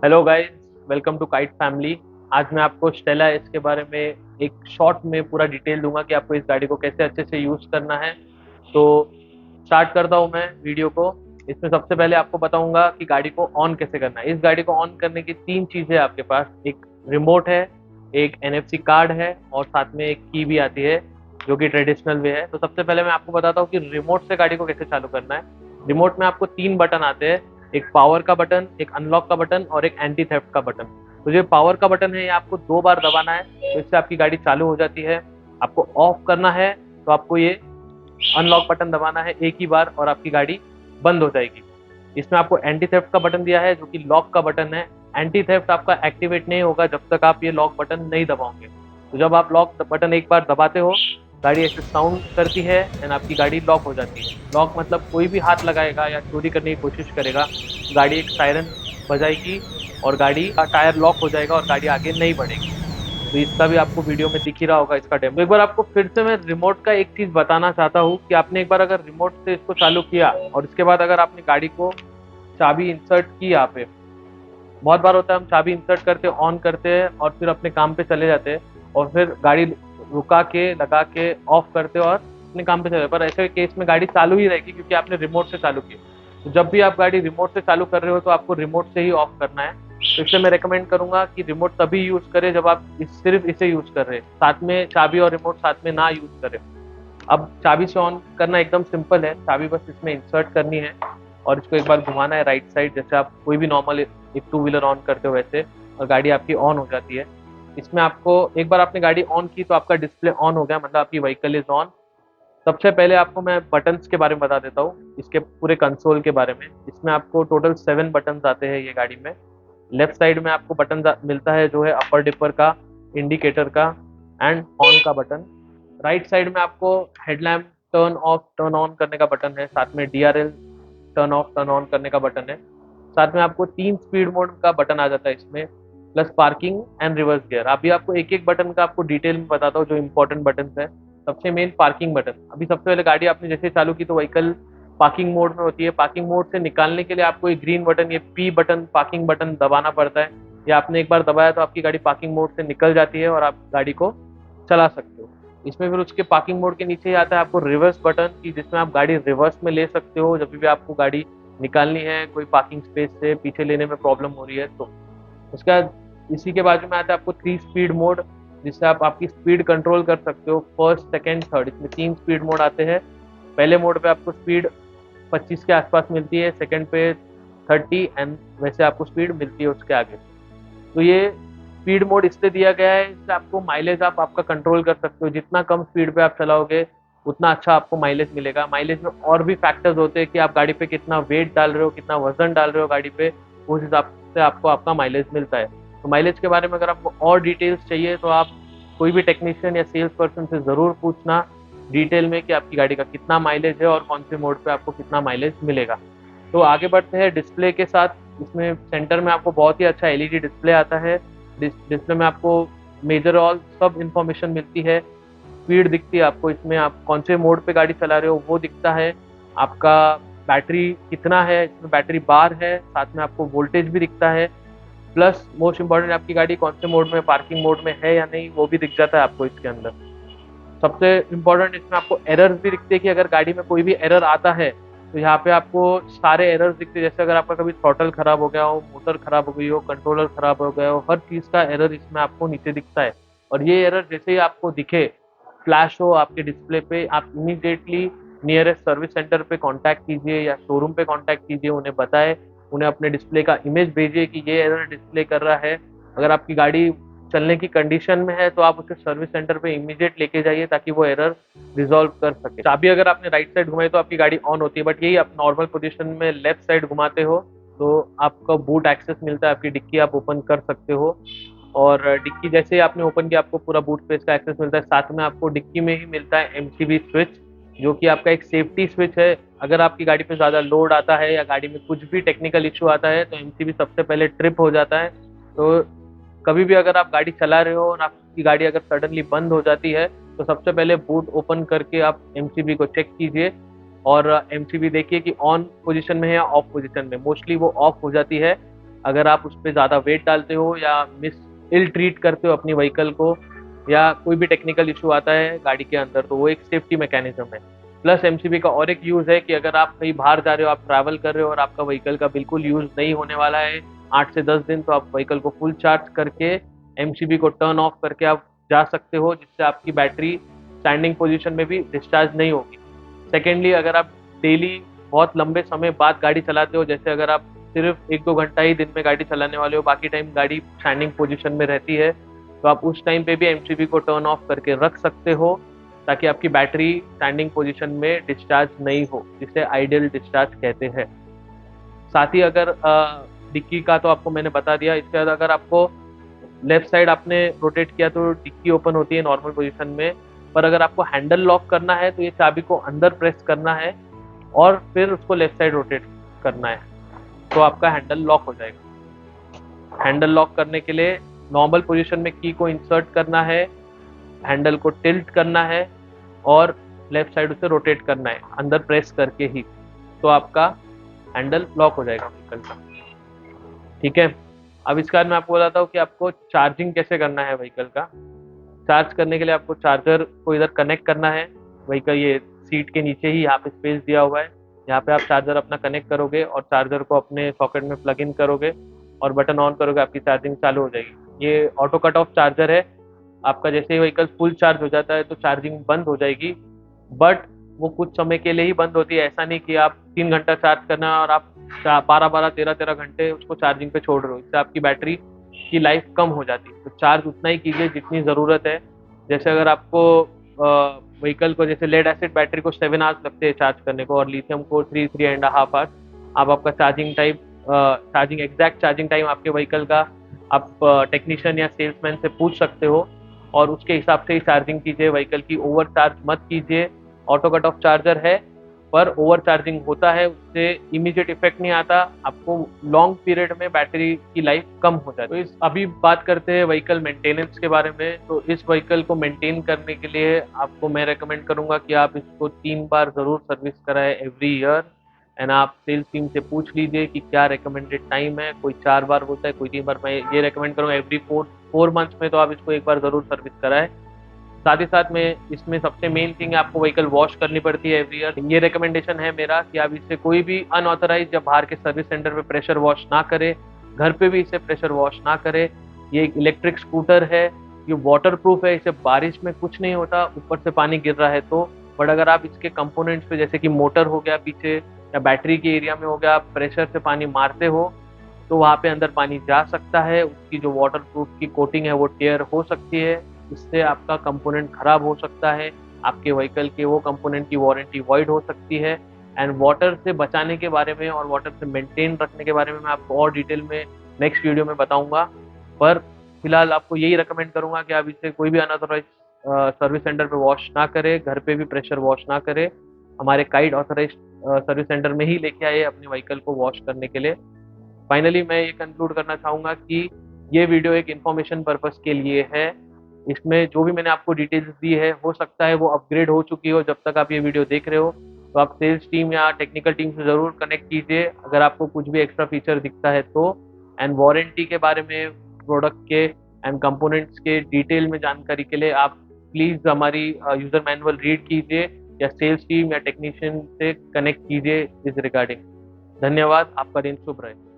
Hello guys, welcome to Kite family. आज मैं आपको स्टेला एस के बारे में एक शॉर्ट में पूरा डिटेल दूंगा कि आपको इस गाड़ी को कैसे अच्छे से यूज़ करना है। तो स्टार्ट करता हूँ मैं वीडियो को। इसमें सबसे पहले आपको बताऊंगा कि गाड़ी को ऑन कैसे करना है। इस गाड़ी को ऑन करने की तीन चीज़ें आपके पास, एक रिमोट है, एक एनएफसी कार्ड है और साथ में एक की भी आती है जो कि ट्रेडिशनल वे है। तो सबसे पहले मैं आपको बताता हूँ कि रिमोट से गाड़ी को कैसे चालू करना है। रिमोट में आपको तीन बटन आते हैं, एक पावर का बटन, एक अनलॉक का बटन और एक एंटी थेफ्ट का बटन। तो जो पावर का बटन है ये आपको दो बार दबाना है, तो इससे आपकी गाड़ी चालू हो जाती है। आपको ऑफ करना है तो आपको ये अनलॉक बटन दबाना है एक ही बार और आपकी गाड़ी बंद हो जाएगी। इसमें आपको एंटी थेफ्ट का बटन दिया है जो कि लॉक का बटन है। एंटी थेफ्ट आपका एक्टिवेट नहीं होगा जब तक आप ये लॉक बटन नहीं दबाओगे। तो जब आप लॉक बटन एक बार दबाते हो, गाड़ी ऐसे साउंड करती है एंड आपकी गाड़ी लॉक हो जाती है। लॉक मतलब कोई भी हाथ लगाएगा या चोरी करने की कोशिश करेगा, गाड़ी एक सायरन बजाएगी और गाड़ी का टायर लॉक हो जाएगा और गाड़ी आगे नहीं बढ़ेगी। तो इसका भी आपको वीडियो में दिख ही रहा होगा इसका डेमो। एक बार आपको फिर से मैं रिमोट का एक चीज बताना चाहता हूँ कि आपने एक बार अगर रिमोट से इसको चालू किया और इसके बाद अगर आपने गाड़ी को चाबी इंसर्ट की यहाँ पे, बहुत बार होता है हम चाबी इंसर्ट करते ऑन करते हैं और फिर अपने काम पे चले जाते हैं और फिर गाड़ी रुका के लगा के ऑफ करते हैं और अपने काम पे चले, पर ऐसे केस में गाड़ी चालू ही रहेगी क्योंकि आपने रिमोट से चालू की। तो जब भी आप गाड़ी रिमोट से चालू कर रहे हो तो आपको रिमोट से ही ऑफ करना है। तो इसलिए मैं रेकमेंड करूंगा कि रिमोट तभी यूज करें जब आप सिर्फ इसे यूज कर रहे हैं, साथ में चाबी और रिमोट साथ में ना यूज करें। अब चाबी से ऑन करना एकदम सिंपल है, चाबी बस इसमें इंसर्ट करनी है और इसको एक बार घुमाना है राइट साइड, जैसे आप कोई भी नॉर्मल एक टू व्हीलर ऑन करते हो वैसे, और गाड़ी आपकी ऑन हो जाती है। इसमें आपको एक बार आपने गाड़ी ऑन की तो आपका डिस्प्ले ऑन हो गया, मतलब आपकी व्हीकल इज ऑन। सबसे पहले आपको मैं बटन्स के बारे में बता देता हूँ, इसके पूरे कंसोल के बारे में। इसमें आपको टोटल 7 बटन्स आते हैं ये गाड़ी में। लेफ्ट साइड में आपको बटन मिलता है जो है अपर डिपर का, इंडिकेटर का एंड हॉर्न का बटन। राइट साइड में आपको headlamp turn off turn on करने का बटन है, साथ में DRL turn off turn on करने का बटन है। साथ में आपको 3 स्पीड मोड का बटन आ जाता है इसमें, plus parking and reverse gear. अभी आपको एक एक बटन का आपको डिटेल में बताता हूँ जो इंपॉर्टेंट बटन है। सबसे मेन पार्किंग बटन। अभी सबसे पहले गाड़ी आपने जैसे चालू की तो व्हीकल पार्किंग मोड में होती है। पार्किंग मोड से निकालने के लिए आपको ये ग्रीन बटन, ये पी बटन, पार्किंग बटन दबाना पड़ता है। या आपने एक बार दबाया तो आपकी गाड़ी पार्किंग मोड से निकल जाती है और आप गाड़ी को चला सकते हो। इसमें फिर उसके पार्किंग मोड के नीचे ही आता है आपको रिवर्स बटन की, जिसमें आप गाड़ी रिवर्स में ले सकते हो जब भी आपको गाड़ी निकालनी है, कोई पार्किंग स्पेस से पीछे लेने में प्रॉब्लम हो रही है तो। उसके बाद इसी के बाजू में आता है आपको 3 स्पीड मोड, जिससे आप आपकी स्पीड कंट्रोल कर सकते हो, फर्स्ट सेकंड थर्ड। इसमें 3 स्पीड मोड आते हैं। पहले मोड पे आपको स्पीड 25 के आसपास मिलती है, सेकंड पे 30 एंड वैसे आपको स्पीड मिलती है उसके आगे। तो ये स्पीड मोड इसलिए दिया गया है, इससे आपको माइलेज आप आपका कंट्रोल कर सकते हो। जितना कम स्पीड पे आप चलाओगे उतना अच्छा आपको माइलेज मिलेगा। माइलेज में और भी फैक्टर्स होते हैं कि आप गाड़ी पे कितना वेट डाल रहे हो, कितना वजन डाल रहे हो गाड़ी पे, उस हिसाब से आपको आपका माइलेज मिलता है। तो माइलेज के बारे में अगर आपको और डिटेल्स चाहिए तो आप कोई भी टेक्नीशियन या सेल्स पर्सन से ज़रूर पूछना डिटेल में कि आपकी गाड़ी का कितना माइलेज है और कौन से मोड पे आपको कितना माइलेज मिलेगा। तो आगे बढ़ते हैं डिस्प्ले के साथ। इसमें सेंटर में आपको बहुत ही अच्छा एलईडी डिस्प्ले आता है। डिस्प्ले में आपको मेजर ऑल सब इंफॉर्मेशन मिलती है। स्पीड दिखती है आपको, इसमें आप कौन से मोड पे गाड़ी चला रहे हो वो दिखता है। आपका बैटरी कितना है, इसमें बैटरी बार है, साथ में आपको वोल्टेज भी दिखता है। प्लस मोस्ट इम्पॉर्टेंट, आपकी गाड़ी कौन से मोड में, पार्किंग मोड में है या नहीं, वो भी दिख जाता है आपको इसके अंदर। सबसे इम्पोर्टेंट इसमें आपको एरर्स भी दिखते हैं कि अगर गाड़ी में कोई भी एरर आता है तो यहाँ पे आपको सारे एरर्स दिखते हैं। जैसे अगर आपका कभी थ्रॉटल खराब हो गया हो, मोटर खराब हो गई हो, कंट्रोलर खराब हो गया हो, हर चीज़ का एरर इसमें आपको नीचे दिखता है। और ये एरर जैसे ही आपको दिखे, फ्लैश हो आपके डिस्प्ले पे, आप इमीडिएटली नियरेस्ट सर्विस सेंटर पे कांटेक्ट कीजिए या शोरूम पे कांटेक्ट कीजिए, उन्हें बताएं, उन्हें अपने डिस्प्ले का इमेज भेजिए कि ये एरर डिस्प्ले कर रहा है। अगर आपकी गाड़ी चलने की कंडीशन में है तो आप उसे सर्विस सेंटर पे इमीडिएट लेके जाइए ताकि वो एरर रिजॉल्व कर सके। चाबी अगर आपने राइट साइड घुमाई तो आपकी गाड़ी ऑन होती है, बट यही आप नॉर्मल पोजीशन में लेफ्ट साइड घुमाते हो तो आपका बूट एक्सेस मिलता है, आपकी डिक्की आप ओपन कर सकते हो। और डिक्की जैसे ही आपने ओपन किया आपको पूरा बूट स्पेस का एक्सेस मिलता है। साथ में आपको डिक्की में ही मिलता है एमसीबी स्विच, जो कि आपका एक सेफ्टी स्विच है। अगर आपकी गाड़ी पे ज़्यादा लोड आता है या गाड़ी में कुछ भी टेक्निकल इशू आता है तो एमसीबी सबसे पहले ट्रिप हो जाता है। तो कभी भी अगर आप गाड़ी चला रहे हो और आपकी गाड़ी अगर सडनली बंद हो जाती है तो सबसे पहले बूट ओपन करके आप एमसीबी को चेक कीजिए और एमसीबी देखिए कि ऑन पोजीशन में है या ऑफ पोजीशन में। मोस्टली वो ऑफ हो जाती है अगर आप उस पर ज़्यादा वेट डालते हो या मिस इल ट्रीट करते हो अपनी व्हीकल को, या कोई भी टेक्निकल इशू आता है गाड़ी के अंदर, तो वो एक सेफ्टी मैकेनिज्म है। प्लस एमसीबी का और एक यूज़ है कि अगर आप कहीं बाहर जा रहे हो, आप ट्रैवल कर रहे हो और आपका व्हीकल का बिल्कुल यूज़ नहीं होने वाला है 8 से 10 दिन, तो आप व्हीकल को फुल चार्ज करके एमसीबी को टर्न ऑफ करके आप जा सकते हो, जिससे आपकी बैटरी स्टैंडिंग पोजीशन में भी डिस्चार्ज नहीं होगी। सेकेंडली, अगर आप डेली बहुत लंबे समय बाद गाड़ी चलाते हो, जैसे अगर आप सिर्फ 1-2 घंटा ही दिन में गाड़ी चलाने वाले हो, बाकी टाइम गाड़ी स्टैंडिंग पोजीशन में रहती है, तो आप उस टाइम पे भी एमसीबी को टर्न ऑफ करके रख सकते हो, ताकि आपकी बैटरी स्टैंडिंग पोजीशन में डिस्चार्ज नहीं हो, जिसे आइडियल डिस्चार्ज कहते हैं। साथ ही अगर डिक्की का तो आपको मैंने बता दिया। इसके बाद अगर आपको लेफ्ट साइड आपने रोटेट किया तो डिक्की ओपन होती है नॉर्मल पोजीशन में, पर अगर आपको हैंडल लॉक करना है तो ये चाबी को अंदर प्रेस करना है और फिर उसको लेफ्ट साइड रोटेट करना है, तो आपका हैंडल लॉक हो जाएगा। हैंडल लॉक करने के लिए नॉर्मल पोजीशन में की को इंसर्ट करना है, हैंडल को टिल्ट करना है और लेफ्ट साइड उसे रोटेट करना है अंदर प्रेस करके ही, तो आपका हैंडल लॉक हो जाएगा व्हीकल का। ठीक है, अब इसके बाद मैं आपको बताता हूँ कि आपको चार्जिंग कैसे करना है व्हीकल का। चार्ज करने के लिए आपको चार्जर को इधर कनेक्ट करना है। व्हीकल ये सीट के नीचे ही यहाँ पे स्पेस दिया हुआ है, यहाँ पे आप चार्जर अपना कनेक्ट करोगे और चार्जर को अपने सॉकेट में प्लग इन करोगे और बटन ऑन करोगे, आपकी चार्जिंग चालू हो जाएगी। ये ऑटो कट ऑफ चार्जर है। आपका जैसे ही व्हीकल फुल चार्ज हो जाता है तो चार्जिंग बंद हो जाएगी, बट वो कुछ समय के लिए ही बंद होती है। ऐसा नहीं कि आप 3 घंटा चार्ज करना है और आप 12-13 घंटे उसको चार्जिंग पे छोड़ रहे हो, इससे आपकी बैटरी की लाइफ कम हो जाती है। तो चार्ज उतना ही कीजिए जितनी ज़रूरत है। जैसे अगर आपको व्हीकल को, जैसे लेड एसिड बैटरी को 7 आवर्स लगते हैं चार्ज करने को और लिथियम को 3-3.5 आवर्स, आप आपका चार्जिंग एग्जैक्ट चार्जिंग टाइम आपके व्हीकल का आप टेक्नीशियन या सेल्समैन से पूछ सकते हो और उसके हिसाब से ही चार्जिंग कीजिए। व्हीकल की ओवर चार्ज मत कीजिए। ऑटो कट ऑफ चार्जर है पर ओवर चार्जिंग होता है, उससे इमीडिएट इफेक्ट नहीं आता, आपको लॉन्ग पीरियड में बैटरी की लाइफ कम हो जाती है। तो इस अभी बात करते हैं व्हीकल मेंटेनेंस के बारे में। तो इस व्हीकल को मेंटेन करने के लिए आपको मैं रेकमेंड करूंगा कि आप इसको 3 बार ज़रूर सर्विस कराएं एवरी ईयर। एंड आप सेल्स टीम से पूछ लीजिए कि क्या रिकमेंडेड टाइम है। कोई 4 बार बोलता है, कोई 3 बार। मैं ये रेकमेंड करूँगा एवरी 4 मंथ्स में तो आप इसको 1 बार ज़रूर सर्विस कराएं। साथ ही साथ में इसमें सबसे मेन थिंग है, आपको व्हीकल वॉश करनी पड़ती है एवरी ईयर। ये रिकमेंडेशन है मेरा कि आप इससे कोई भी अनऑथराइज या बाहर के सर्विस सेंटर पे प्रेशर वॉश ना करें, घर पे भी इसे प्रेशर वॉश ना करें। ये एक इलेक्ट्रिक स्कूटर है, ये वाटर प्रूफ है, इसे बारिश में कुछ नहीं होता ऊपर से पानी गिर रहा है तो। बट अगर आप इसके कंपोनेंट्स पे, जैसे कि मोटर हो गया पीछे या बैटरी के एरिया में हो गया, आप प्रेशर से पानी मारते हो तो वहाँ पे अंदर पानी जा सकता है, उसकी जो वाटर प्रूफ की कोटिंग है वो टेयर हो सकती है, इससे आपका कंपोनेंट खराब हो सकता है, आपके व्हीकल के वो कंपोनेंट की वारंटी वॉइड हो सकती है। एंड वाटर से बचाने के बारे में और वाटर से मेंटेन रखने के बारे में मैं आपको और डिटेल में नेक्स्ट वीडियो में बताऊंगा। पर फिलहाल आपको यही रिकमेंड करूंगा कि आप इसे कोई भी अनऑथराइज सर्विस सेंटर पे वॉश ना करें, घर पे भी प्रेशर वॉश ना करें, हमारे काइट ऑथराइज सर्विस सेंटर में ही लेके आए अपने व्हीकल को वॉश करने के लिए। फाइनली मैं ये कंक्लूड करना चाहूँगा कि ये वीडियो एक इन्फॉर्मेशन पर्पस के लिए है। इसमें जो भी मैंने आपको डिटेल्स दी है, हो सकता है वो अपग्रेड हो चुकी हो जब तक आप ये वीडियो देख रहे हो, तो आप सेल्स टीम या टेक्निकल टीम से ज़रूर कनेक्ट कीजिए अगर आपको कुछ भी एक्स्ट्रा फीचर दिखता है तो। एंड वारंटी के बारे में, प्रोडक्ट के एंड कंपोनेंट्स के डिटेल में जानकारी के लिए आप प्लीज़ हमारी यूज़र मैनुअल रीड कीजिए या सेल्स टीम या टेक्नीशियन से कनेक्ट कीजिए इस रिगार्डिंग। धन्यवाद, आपका दिन शुभ रहे।